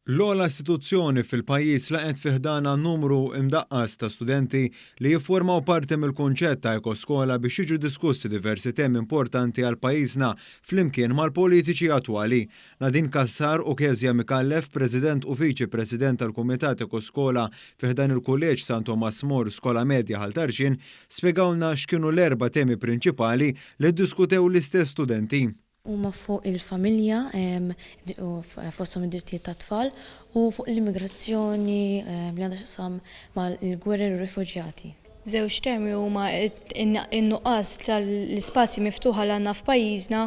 L-ogħla istituzzjoni fil-pajjiż laqgħet fi ħdana numru imdaqqas ta' studenti li jiffurmaw parti mill-kunċett ta' ekoskola biex jiġu diskussi diversi temi importanti għal pajjiżna flimkien mal-politiċi attwali. Nadine Kassar u Kezja Mikallef, President u Viċi President tal-Kumitat Ekoskola fi ħdan il-Kulleġġ San Thomas More Skola Medja Ħaltarxin, spjegawlna x'kienu l-erba' temi prinċipali li ddiskutew l-istess studenti. Huma fuq il-familja, fosthom id-drittijiet tat-tfal u fuq l-immigrazzjoni li għandha x'aqsam mal-gwerer u rifuġjati. Żewġ temi huma in-nuqqas tal-ispazji miftuħa li għandna f'pajjiżna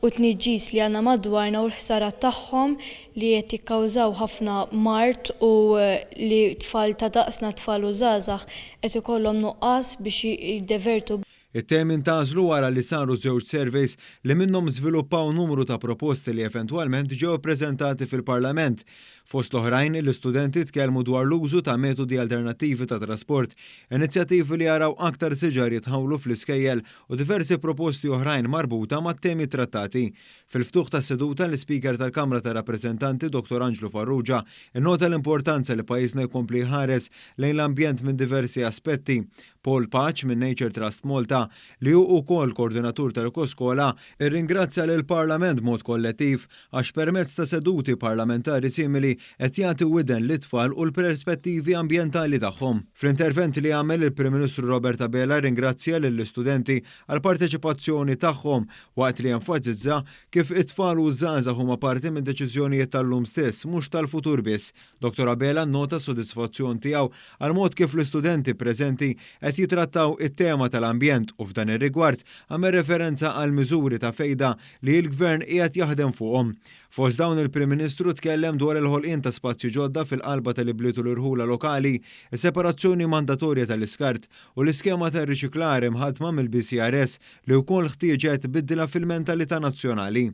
u t-tniġġis li għandna madwarna u l-ħsara tagħhom li qed jikkawżaw ħafna mart u li tfal ta' daqsna tfal u żgħażagħ qed ikollhom nuqqas biex jiddevertu. It-temi intażlu wara li saru żewġ surveys li minnhom żviluppaw numru ta' proposti li eventwalment ġew ppreżentati fil-Parlament. Fost l-oħrajn, l-istudenti tkellmu dwar l-użu ta' metodi alternattivi ta' trasport, inizjattivi li jaraw aktar siġar jitħawlu fl-iskejjel u diversi proposti oħrajn marbuta mat-temi trattati. Fil-ftuħ ta' seduta l-Speaker tal-Kamra ta' Rappreżentanti Dr. Angelo Farrugia innota l-importanza li pajjiżna jkompli ħares lejn l-ambjent minn diversi aspetti. Paul Paċ minn Nature Trust Malta li hu wkoll koordinatur tal-Ekoskola irringrazzja lill Parlament mod kollettiv għax permezz ta' seduti parlamentari simili qed jagħti widen lit-tfal u l-perspettivi ambjentali tagħhom. Fl-intervent li għamel il-Prim Ministru Robert Abela ringrazzja lill-istudenti għal parteċipazzjoni tagħhom waqt li enfasizza kif it-tfal u żgħażagħ huma parti minn deċiżjonijiet tal-lum stess mhux tal-futur biss. Dr. Abela nnota s-sodisfazzjon tiegħu għal mod kif l-istudenti preżenti qed jitrattaw it-tema tal-ambjent u f'dan ir-rigward għamel referenza għal miżuri ta' fejda li l-Gvern qiegħed jaħdem fuqhom. Fost dawn il-Prim Ministru tkellem dwar il-ħolqien ta' spazju ġodda fil-qalba tal-ibliet u l-irħula lokali, is-separazzjoni mandatorja tal-iskart u l-iskema ta' riċiklar imħadma mill-BCRS li wkoll ħtieġet biddla fil-mentalità nazzjonali.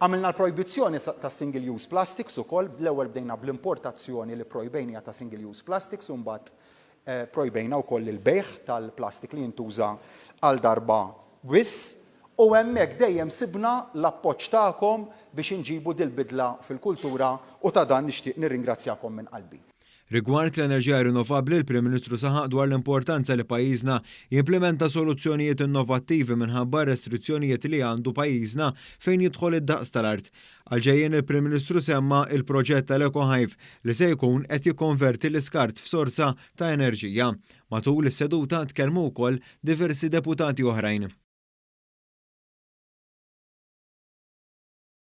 Għamilna l-projbizzjoni ta' single-use plastics ukoll, l-ewwel bdejna bl-importazzjoni li projbejnija ta' single-use plastics u mbagħad projbejna wkoll il-bejħ tal-plastik li jintuża għal darba wiss u hemmhekk dejjem sibna l-appoġġ tagħkom biex inġibu dil-bidla fil-kultura u ta' dan nixtieq nirringrazzjakom minn qalbi. Rigward l-enerġija rinnovabbli, il-Prim Ministru saħaq dwar l-importanza li pajjiżna jimplementa soluzzjonijiet innovattivi minħabba restrizzjonijiet li għandu pajjiżna fejn jidħol id-daqs tal-art. Għalġejjien il-Prim Ministru semma il-proġett tal-EcoHive li se jkun qed jikkonverti l-iskart f'sorsa ta' enerġija. Matul is-seduta tkellmu wkoll diversi deputati oħrajn.